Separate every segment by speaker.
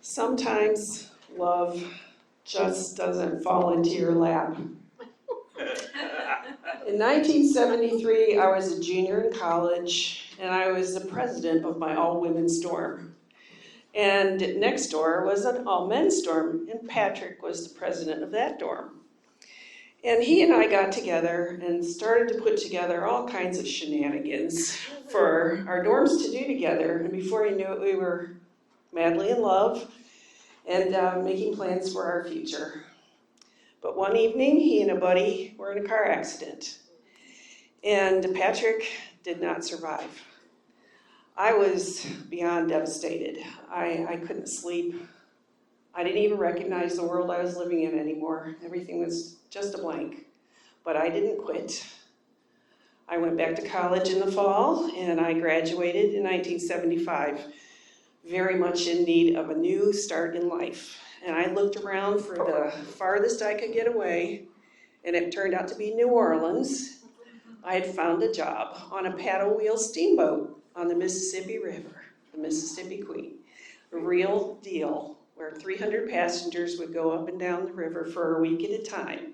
Speaker 1: Sometimes love just doesn't fall into your lap. In 1973, I was a junior in college, and I was the president of my all-women's dorm. And next door was an all-men's dorm, and Patrick was the president of that dorm. And he and I got together and started to put together all kinds of shenanigans for our dorms to do together. And before you knew it, we were madly in love and making plans for our future. But one evening, he and a buddy were in a car accident, and Patrick did not survive. I was beyond devastated. I couldn't sleep. I didn't even recognize the world I was living in anymore. Everything was just a blank. But I didn't quit. I went back to college in the fall, and I graduated in 1975, very much in need of a new start in life. And I looked around for the farthest I could get away, and it turned out to be New Orleans. I had found a job on a paddle wheel steamboat on the Mississippi River, the Mississippi Queen. A real deal, where 300 passengers would go up and down the river for a week at a time.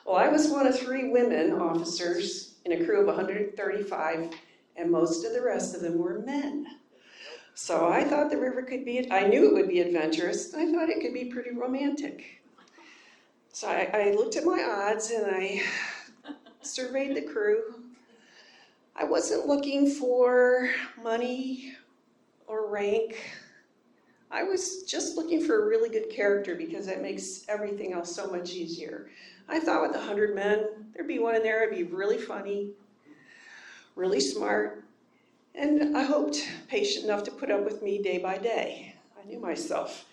Speaker 1: Well, I was one of 3 women officers in a crew of 135, and most of the rest of them were men. So I thought the river could be, I knew it would be adventurous, and I thought it could be pretty romantic. So I looked at my odds and I surveyed the crew. I wasn't looking for money or rank. I was just looking for a really good character because that makes everything else so much easier. I thought with 100 men, there'd be one in there who'd be really funny, really smart, and I hoped patient enough to put up with me day by day. I knew myself.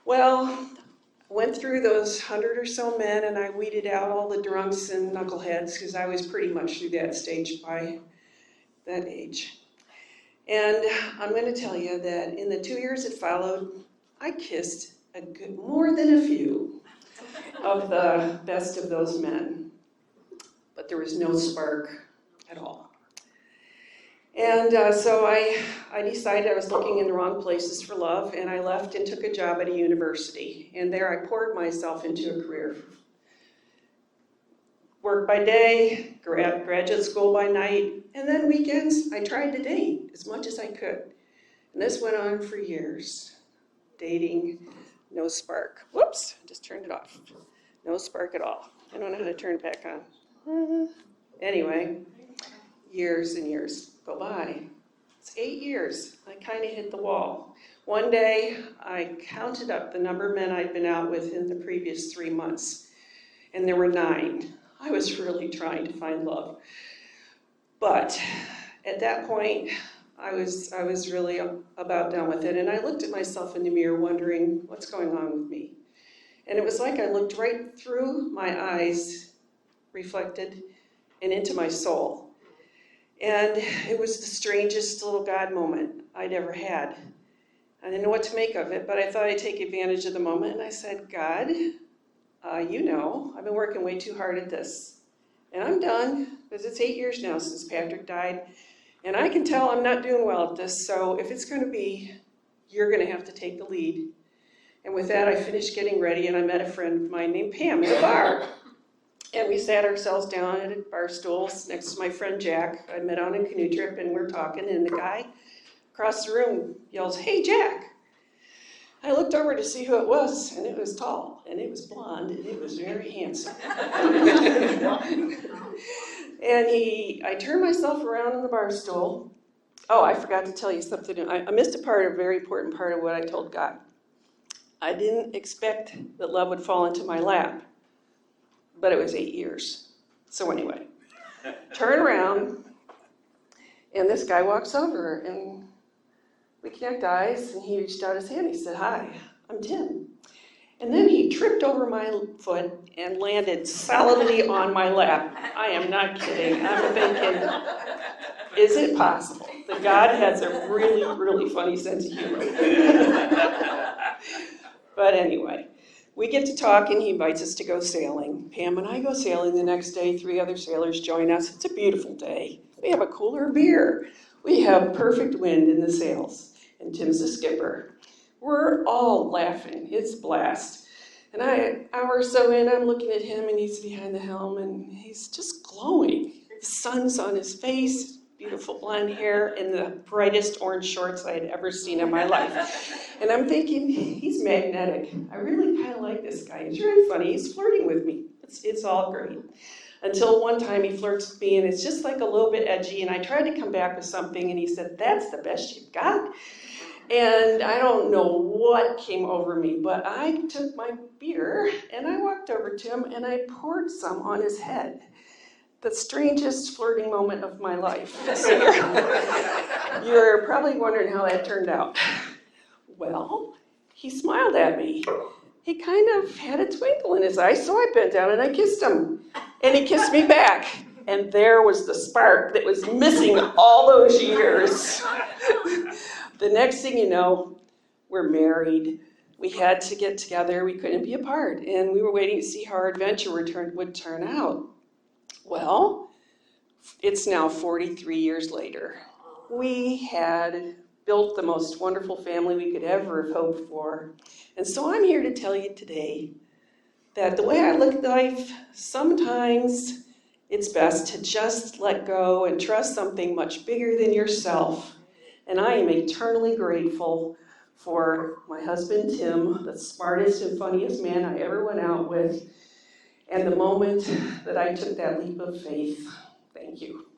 Speaker 1: Well, I went through those 100 or so men and I weeded out all the drunks and knuckleheads because I was pretty much through that stage by that age. And I'm going to tell you that in the 2 years that followed, I kissed more than a few of the best of those men. But there was no spark at all. And so I decided I was looking in the wrong places for love, and I left and took a job at a university. And there I poured myself into a career. Work by day, graduate school by night, and then weekends I tried to date as much as I could. And this went on for years. Dating, no spark. Whoops, I just turned it off. No spark at all. I don't know how to turn it back on. Anyway, years and years go by. It's 8 years. I kind of hit the wall. One day, I counted up the number of men I'd been out with in the previous 3 months, and there were 9. I was really trying to find love. But at that point, I was really about done with it, and I looked at myself in the mirror wondering what's going on with me. And it was like I looked right through my eyes, reflected, and into my soul. And it was the strangest little God moment I'd ever had. I didn't know what to make of it, but I thought I'd take advantage of the moment, and I said, God, you know, I've been working way too hard at this. And I'm done, because it's 8 years now since Patrick died, and I can tell I'm not doing well at this, so if it's going to be, you're going to have to take the lead. And with that, I finished getting ready, and I met a friend of mine named Pam at a bar. And we sat ourselves down at bar stools next to my friend Jack. I met on a canoe trip, and we're talking, and the guy across the room yells, "Hey, Jack!" I looked over to see who it was, and it was tall, and it was blonde, and it was very handsome. And I turned myself around on the bar stool. Oh, I forgot to tell you something. I missed a very important part of what I told God. I didn't expect that love would fall into my lap. But it was 8 years. So anyway, turn around, and this guy walks over, and we connect eyes, and he reached out his hand. He said, "Hi, I'm Tim." And then he tripped over my foot and landed solidly on my lap. I am not kidding. I'm thinking, is it possible that God has a really, really funny sense of humor? But anyway. We get to talk, and he invites us to go sailing. Pam and I go sailing the next day. 3 other sailors join us. It's a beautiful day. We have a cooler of beer. We have perfect wind in the sails, and Tim's the skipper. We're all laughing. It's a blast. And an hour or so in, I'm looking at him, and he's behind the helm, and he's just glowing. The sun's on his face, beautiful blonde hair, and the brightest orange shorts I had ever seen in my life. And I'm thinking, he's magnetic. I really kind of like this guy. He's really funny. He's flirting with me. It's all great. Until one time he flirts with me, and it's just like a little bit edgy, and I tried to come back with something, and he said, "That's the best you've got." And I don't know what came over me, but I took my beer, and I walked over to him, and I poured some on his head. The strangest flirting moment of my life. So you're probably wondering how that turned out. Well, he smiled at me. He kind of had a twinkle in his eye, so I bent down and I kissed him. And he kissed me back. And there was the spark that was missing all those years. The next thing you know, we're married. We had to get together. We couldn't be apart. And we were waiting to see how our adventure would turn out. Well, it's now 43 years later. We had built the most wonderful family we could ever have hoped for. And so I'm here to tell you today that the way I look at life, sometimes it's best to just let go and trust something much bigger than yourself. And I am eternally grateful for my husband, Tim, the smartest and funniest man I ever went out with, and the moment that I took that leap of faith. Thank you.